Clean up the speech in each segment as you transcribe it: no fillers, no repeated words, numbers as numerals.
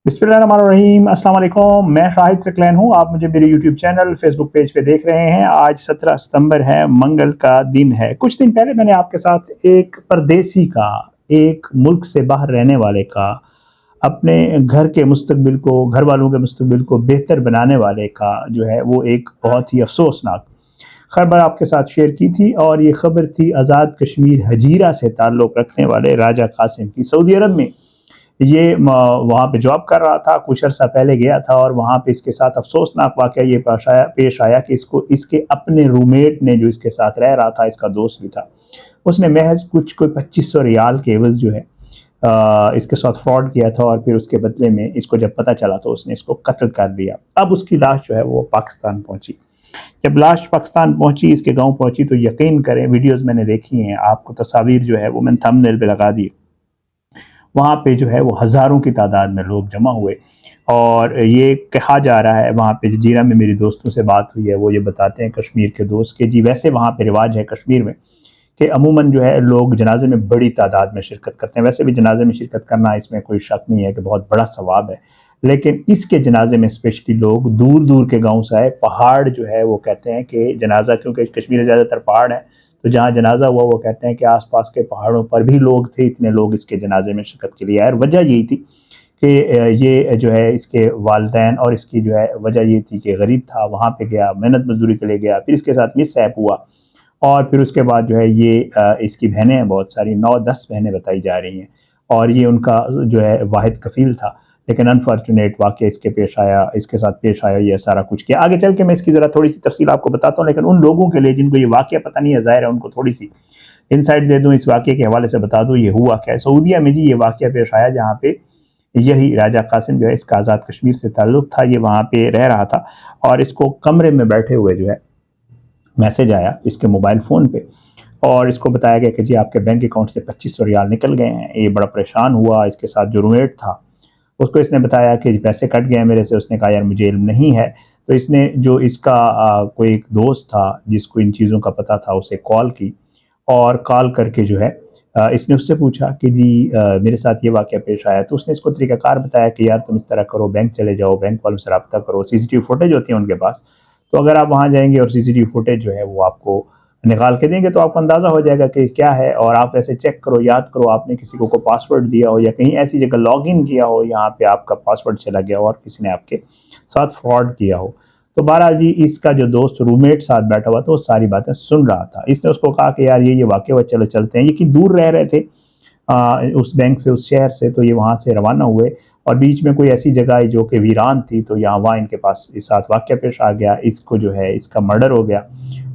बिस्मिल्लाहिर्रहमानिर्रहीम। अस्सलाम वालेकुम। मैं शाहिद सकलैन हूँ। आप मुझे मेरे यूट्यूब चैनल फेसबुक पेज पे देख रहे हैं। आज 17 सितंबर है, मंगल का दिन है। कुछ दिन पहले मैंने आपके साथ एक परदेसी का, एक मुल्क से बाहर रहने वाले का, अपने घर के मुस्तकबिल को, घर वालों के मुस्तकबिल को बेहतर बनाने वाले का जो है वो एक बहुत ही अफसोसनाक खबर आपके साथ शेयर की थी। और ये खबर थी आज़ाद कश्मीर हजीरा से ताल्लुक़ रखने वाले राजा कासिम की। सऊदी अरब में ये वहाँ पे जॉब कर रहा था, कुछ अर्सा पहले गया था और वहाँ पे इसके साथ अफसोसनाक वाक़या ये पेश आया कि इसको इसके अपने रूममेट ने, जो इसके साथ रह रहा था, इसका दोस्त भी था, उसने महज कुछ कोई 2500 रियाल के एवज़ जो है इसके साथ फ्रॉड किया था। और फिर उसके बदले में इसको जब पता चला तो उसने इसको कत्ल कर दिया। अब उसकी लाश जो है वो पाकिस्तान पहुंची। जब लाश पाकिस्तान पहुंची, इसके गांव पहुंची, तो यकीन करें, वीडियोस मैंने देखी हैं, आपको तस्वीर जो है वो मैंने थंबनेल पे लगा दी। वहाँ पे जो है वो हज़ारों की तादाद में लोग जमा हुए। और ये कहा जा रहा है, वहाँ पे जजीरा में मेरी दोस्तों से बात हुई है, वो ये बताते हैं, कश्मीर के दोस्त, कि जी वैसे वहाँ पे रिवाज है कश्मीर में कि अमूमन जो है लोग जनाजे में बड़ी तादाद में शिरकत करते हैं। वैसे भी जनाजे में शिरकत करना, इसमें कोई शक नहीं है कि बहुत बड़ा सवाब है, लेकिन इसके जनाजे में स्पेशली लोग दूर दूर के गाँव से आए। पहाड़ जो है वो कहते हैं कि जनाजा, क्योंकि कश्मीर में ज़्यादातर पहाड़ है, तो जहाँ जनाजा हुआ वो कहते हैं कि आसपास के पहाड़ों पर भी लोग थे, इतने लोग इसके जनाजे में शिरकत के लिए आए। और वजह यही थी कि ये जो है इसके वालिदैन, और इसकी जो है वजह ये थी कि गरीब था, वहाँ पे गया, मेहनत मजदूरी के लिए गया, फिर इसके साथ मिसहैप हुआ। और फिर उसके बाद जो है ये इसकी बहनें हैं बहुत सारी, 9-10 बहनें बताई जा रही हैं, और ये उनका जो है वाहिद कफ़ील था। लेकिन अनफॉर्चुनेट वाक़या इसके साथ पेश आया, ये सारा कुछ किया। आगे चल के मैं इसकी ज़रा थोड़ी सी तफसील आपको बताता हूँ, लेकिन उन लोगों के लिए जिनको ये वाक़या पता नहीं है, ज़ाहिर है, उनको थोड़ी सी इंसाइट दे दूँ, इस वाक़ये के हवाले से बता दूँ ये हुआ क्या है। सऊदीया में जी ये वाक़या पेश आया, जहाँ पे यही राजा कासिम जो है, इसका आज़ाद कश्मीर से ताल्लुक़ था, ये वहाँ पे रह रहा था। और इसको कमरे में बैठे हुए जो है मैसेज आया इसके मोबाइल फ़ोन पे, और इसको बताया गया कि जी आपके बैंक अकाउंट से 2500 रियाल निकल गए हैं। ये बड़ा परेशान हुआ। इसके साथ जो रूममेट था उसको इसने बताया कि पैसे कट गए हैं मेरे से। उसने कहा यार मुझे इल्म नहीं है। तो इसने, जो इसका कोई एक दोस्त था जिसको इन चीज़ों का पता था, उसे कॉल की, और कॉल करके जो है इसने उससे पूछा कि जी मेरे साथ ये वाक़या पेश आया। तो उसने इसको तरीक़ाकार बताया कि यार तुम इस तरह करो, बैंक चले जाओ, बैंक वालों से रब्ता करो, सीसीटीवी फुटेज होती है उनके पास, तो अगर आप वहाँ जाएंगे और सीसीटीवी फुटेज जो है वो आपको निकाल के देंगे तो आपको अंदाज़ा हो जाएगा कि क्या है। और आप ऐसे चेक करो, याद करो, आपने किसी को पासवर्ड दिया हो या कहीं ऐसी जगह लॉग इन किया हो, यहाँ पे आपका पासवर्ड चला गया हो और किसी ने आपके साथ फ्रॉड किया हो। तो बहरहाल जी इसका जो दोस्त रूममेट साथ बैठा हुआ था वो सारी बातें सुन रहा था। इसने उसको कहा कि यार ये वाक़या हुआ, चलो चलते हैं। ये कि दूर रह रहे थे उस बैंक से, उस शहर से, तो ये वहाँ से रवाना हुए। और बीच में कोई ऐसी जगह आई जो कि वीरान थी, तो यहाँ वहाँ इनके पास इस साथ वाक़या पेश आ गया। इसको जो है इसका मर्डर हो गया,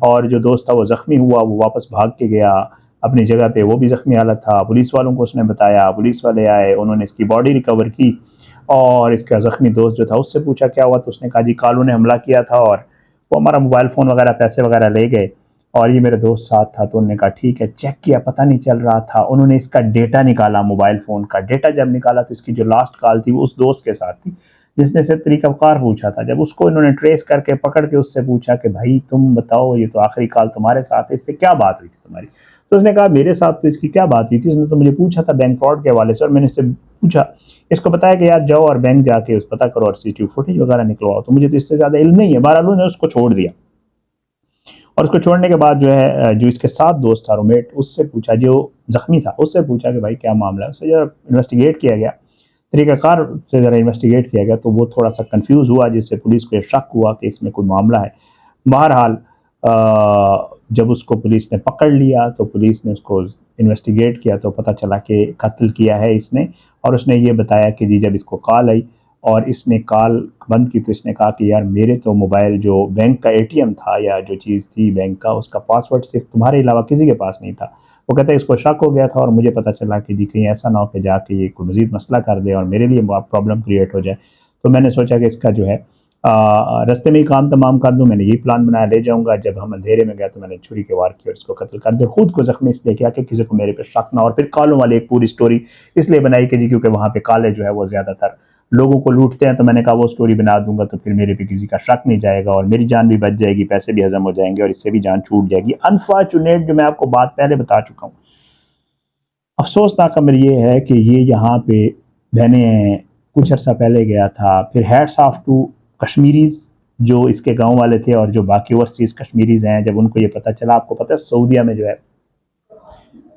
और जो दोस्त था वो ज़ख्मी हुआ। वो वापस भाग के गया अपनी जगह पे, वो भी ज़ख्मी हालत था। पुलिस वालों को उसने बताया, पुलिस वाले आए, उन्होंने इसकी बॉडी रिकवर की, और इसका ज़ख्मी दोस्त जो था उससे पूछा क्या हुआ, तो उसने कहा जी कालू ने हमला किया था और वो हमारा मोबाइल फ़ोन वगैरह, पैसे वगैरह ले गए, और ये मेरे दोस्त साथ था। तो उन्होंने कहा ठीक है। चेक किया, पता नहीं चल रहा था। उन्होंने इसका डेटा निकाला, मोबाइल फ़ोन का डेटा जब निकाला तो इसकी जो लास्ट कॉल थी वो उस दोस्त के साथ थी जिसने से तरीक़ाकार पूछा था। जब उसको इन्होंने ट्रेस करके पकड़ के उससे पूछा कि भाई तुम बताओ, ये तो आखिरी कॉल तुम्हारे साथ है, इससे क्या बात हुई थी तुम्हारी? तो उसने कहा मेरे साथ तो इसकी क्या बात हुई थी, इसने तो मुझे पूछा था बैंक फ्रॉड के हवाले से, और मैंने इससे पूछा, इसको बताया कि यार जाओ और बैंक जाके उस पता करो और सीसीटीवी फुटेज वगैरह निकलवाओ। तो मुझे तो इससे ज़्यादा इल्म नहीं है। बहरहाल उन्होंने उसको छोड़ दिया। और उसको छोड़ने के बाद जो है जो इसके साथ दोस्त था, रूममेट, उससे पूछा, जो ज़ख्मी था, उससे पूछा कि भाई क्या मामला है। उससे जब इन्वेस्टिगेट किया गया, तरीक़ाकार से ज़रा इन्वेस्टिगेट किया गया, तो वो थोड़ा सा कंफ्यूज हुआ, जिससे पुलिस को शक हुआ कि इसमें कोई मामला है। बहरहाल जब उसको पुलिस ने पकड़ लिया तो पुलिस ने उसको इन्वेस्टिगेट किया तो पता चला कि कत्ल किया है इसने। और उसने ये बताया कि जी जब इसको कॉल आई और इसने कॉल बंद की तो इसने कहा कि यार मेरे तो मोबाइल, जो बैंक का एटीएम था या जो चीज़ थी बैंक का, उसका पासवर्ड सिर्फ तुम्हारे अलावा किसी के पास नहीं था। वो कहता है इसको शक हो गया था और मुझे पता चला कि जी कहीं ऐसा ना हो कि जाके ये कोई मज़ीद मसला कर दे और मेरे लिए प्रॉब्लम क्रिएट हो जाए। तो मैंने सोचा कि इसका जो है रास्ते में ही काम तमाम कर दूं। मैंने यही प्लान बनाया, ले जाऊंगा। जब हम अंधेरे में गए तो मैंने छुरी के वार किया और इसको कत्ल कर दिया। खुद को जख्मी इसलिए किया कि किसी को मेरे पे शक ना। और फिर कालों वाली एक पूरी स्टोरी इसलिए बनाई कि जी क्योंकि वहाँ पे काले जो है वो ज़्यादातर लोगों को लूटते हैं, तो मैंने कहा वो स्टोरी बना दूंगा तो फिर मेरे पे किसी का शक नहीं जाएगा और मेरी जान भी बच जाएगी, पैसे भी हजम हो जाएंगे और इससे भी जान छूट जाएगी। अनफॉर्चुनेट, जो मैं आपको बात पहले बता चुका हूँ, अफसोसनाक अमर ये है कि ये यहाँ पे बहनें हैं, کچھ عرصہ پہلے گیا تھا. پھر ہیٹس آف ٹو کشمیریز جو اس کے گاؤں والے تھے اور جو باقی اوورسیز کشمیریز ہیں. جب ان کو یہ پتہ چلا, آپ کو پتہ ہے سعودیہ میں جو ہے,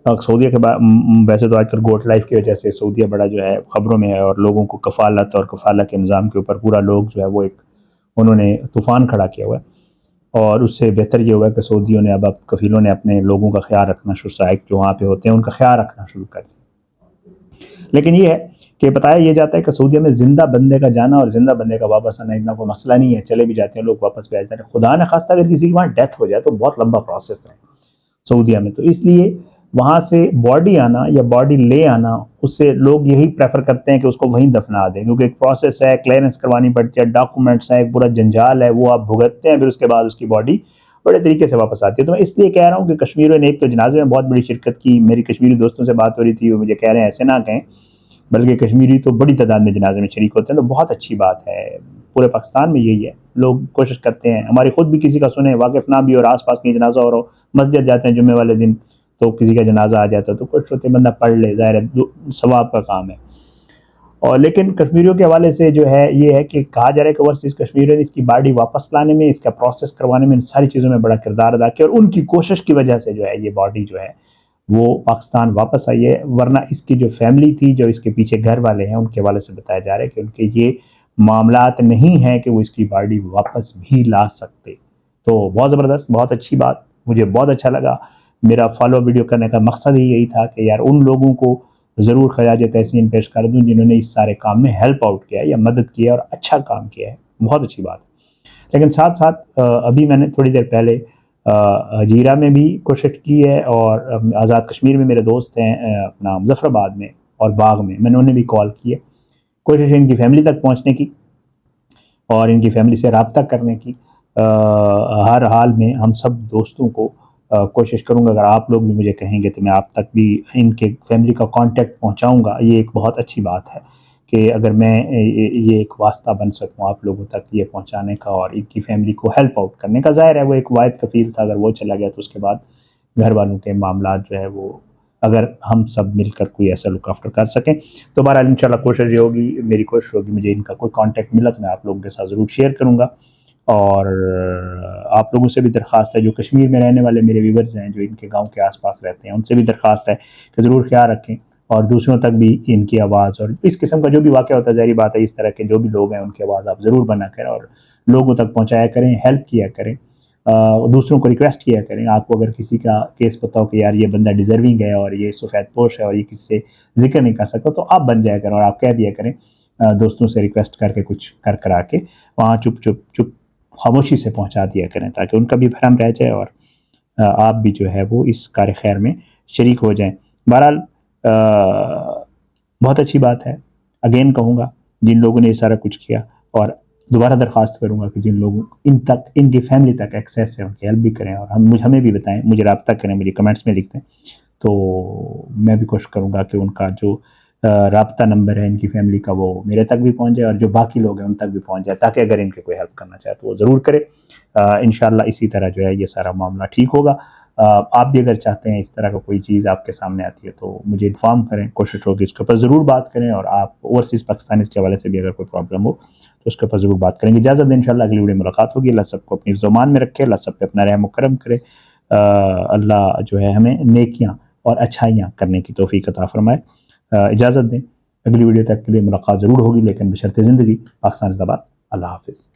سعودیہ کے بعد ویسے تو آج کل گوٹ لائف کی وجہ سے سعودیہ بڑا جو ہے خبروں میں ہے, اور لوگوں کو کفالت اور کفالہ کے نظام کے اوپر پورا لوگ جو ہے وہ ایک انہوں نے طوفان کھڑا کیا ہوا ہے. اور اس سے بہتر یہ ہوا کہ سعودیوں نے اب کفیلوں نے اپنے لوگوں کا خیال رکھنا شروع, سائق جو وہاں پہ ہوتے ہیں ان کا خیال رکھنا شروع کر دیا. لیکن یہ ہے کہ بتایا یہ جاتا ہے کہ سعودیہ میں زندہ بندے کا جانا اور زندہ بندے کا واپس آنا اتنا کوئی مسئلہ نہیں ہے, چلے بھی جاتے ہیں لوگ, واپس بھی آ جاتے ہیں. خدا نہ خواستہ اگر کسی کی وہاں ڈیتھ ہو جائے تو بہت لمبا پروسیس ہے سعودیہ میں, تو اس لیے وہاں سے باڈی آنا یا باڈی لے آنا, اس سے لوگ یہی پریفر کرتے ہیں کہ اس کو وہیں دفنا دیں, کیونکہ ایک پروسیس ہے, کلیئرنس کروانی پڑتی ہے, ڈاکومنٹس ہیں, ایک پورا جنجال ہے, وہ آپ بھگتتے ہیں, پھر اس کے بعد اس کی باڈی بڑے طریقے سے واپس آتی ہے. تو میں اس لیے کہہ رہا ہوں کہ کشمیریوں نے ایک تو جنازے میں بہت بڑی شرکت کی. میری کشمیری دوستوں سے بات ہو رہی تھی, وہ مجھے کہہ رہے ہیں ایسے نہ کہیں, بلکہ کشمیری تو بڑی تعداد میں جنازے میں شریک ہوتے ہیں, تو بہت اچھی بات ہے. پورے پاکستان میں یہی ہے, لوگ کوشش کرتے ہیں. ہماری خود بھی کسی کا سنیں, واقف نہ بھی, اور آس پاس کہیں جنازہ ہو رہا ہو, مسجد جاتے ہیں جمعے والے دن تو کسی کا جنازہ آ جاتا ہے تو کوشش ہوتے بندہ پڑھ لے, ظاہر ہے ثواب کا کام ہے. اور لیکن کشمیریوں کے حوالے سے جو ہے یہ ہے کہ کہا جا رہا ہے کہ اوورسیز کشمیریوں نے اس کی باڈی واپس لانے میں, اس کا پروسیس کروانے میں, ان ساری چیزوں میں بڑا کردار ادا کیا, اور ان کی کوشش کی وجہ سے جو ہے یہ باڈی جو ہے وہ پاکستان واپس آئی ہے. ورنہ اس کی جو فیملی تھی, جو اس کے پیچھے گھر والے ہیں, ان کے حوالے سے بتایا جا رہا ہے کہ ان کے یہ معاملات نہیں ہیں کہ وہ اس کی باڈی واپس بھی لا سکتے. تو بہت زبردست, بہت اچھی بات, مجھے بہت اچھا لگا. میرا فالو ویڈیو کرنے کا مقصد ہی یہی تھا کہ یار ان لوگوں کو ضرور خراج تحسین پیش کر دوں جنہوں نے اس سارے کام میں ہیلپ آؤٹ کیا یا مدد کیا اور اچھا کام کیا ہے, بہت اچھی بات. لیکن ساتھ ساتھ ابھی میں نے تھوڑی دیر پہلے جیرہ میں بھی کوشش کی ہے, اور آزاد کشمیر میں میرے دوست ہیں اپنا مظفر آباد میں اور باغ میں نے انہیں بھی کال کی ہے. کوشش ان کی فیملی تک پہنچنے کی اور ان کی فیملی سے رابطہ کرنے کی. ہر حال میں ہم سب دوستوں کو کوشش کروں گا, اگر آپ لوگ بھی مجھے کہیں گے تو میں آپ تک بھی ان کے فیملی کا کانٹیکٹ پہنچاؤں گا. یہ ایک بہت اچھی بات ہے کہ اگر میں یہ ایک واسطہ بن سکوں آپ لوگوں تک یہ پہنچانے کا اور ان کی فیملی کو ہیلپ آؤٹ کرنے کا. ظاہر ہے وہ ایک واحد کفیل تھا, اگر وہ چلا گیا تو اس کے بعد گھر والوں کے معاملات جو ہے وہ اگر ہم سب مل کر کوئی ایسا لک آفٹر کر سکیں تو بہرحال انشاءاللہ کوشش یہ ہوگی, میری کوشش ہوگی, مجھے ان کا کوئی کانٹیکٹ ملا تو میں آپ لوگوں کے ساتھ ضرور شیئر کروں گا. اور آپ لوگوں سے بھی درخواست ہے, جو کشمیر میں رہنے والے میرے ویورز ہیں جو ان کے گاؤں کے آس پاس رہتے ہیں, ان سے بھی درخواست ہے کہ ضرور خیال رکھیں اور دوسروں تک بھی ان کی آواز, اور اس قسم کا جو بھی واقعہ ہوتا ہے ظاہری بات ہے اس طرح کے جو بھی لوگ ہیں ان کی آواز آپ ضرور بنا کریں اور لوگوں تک پہنچایا کریں, ہیلپ کیا کریں, دوسروں کو ریکویسٹ کیا کریں. آپ کو اگر کسی کا کیس پتہ ہو کہ یار یہ بندہ ڈیزرونگ ہے اور یہ سفید پوش ہے اور یہ کسی سے ذکر نہیں کر سکتا, تو آپ بن جایا کریں اور آپ کہہ دیا کریں, دوستوں سے ریکویسٹ کر کے کچھ کرا کے وہاں چپ خاموشی سے پہنچا دیا کریں تاکہ ان کا بھی بھرم رہ جائے اور آپ بھی جو ہے وہ اس کار خیر میں شریک ہو جائیں. بہرحال بہت اچھی بات ہے. اگین کہوں گا جن لوگوں نے یہ سارا کچھ کیا, اور دوبارہ درخواست کروں گا کہ جن لوگوں ان کی فیملی تک ایکسیس ہے ان کی ہیلپ بھی کریں, اور ہمیں بھی بتائیں, مجھے رابطہ کریں, مجھے کمنٹس میں لکھ دیں, تو میں بھی کوشش کروں گا کہ ان کا جو رابطہ نمبر ہے ان کی فیملی کا وہ میرے تک بھی پہنچ جائے اور جو باقی لوگ ہیں ان تک بھی پہنچ جائے, تاکہ اگر ان کے کوئی ہیلپ کرنا چاہے تو وہ ضرور کرے. انشاءاللہ اسی طرح جو ہے یہ سارا معاملہ ٹھیک ہوگا. آپ بھی اگر چاہتے ہیں اس طرح کا کوئی چیز آپ کے سامنے آتی ہے تو مجھے انفارم کریں, کوشش ہوگی اس کے اوپر ضرور بات کریں, اور آپ اوورسیز پاکستان کے حوالے سے بھی اگر کوئی پرابلم ہو تو اس کے اوپر ضرور بات کریں گے. اجازت دیں, انشاءاللہ اگلی ویڈیو ملاقات ہوگی. اللہ سب کو اپنی زمان میں رکھے, اللہ سب پہ اپنا رحم و کرم کرے. اللہ جو ہے ہمیں نیکیاں اور اچھائیاں کرنے کی توفیق عطا فرمائے. اجازت دیں, اگلی ویڈیو تک کے لیے ملاقات ضرور ہوگی, لیکن بشرط زندگی. پاکستان زندہ باد. اللہ حافظ.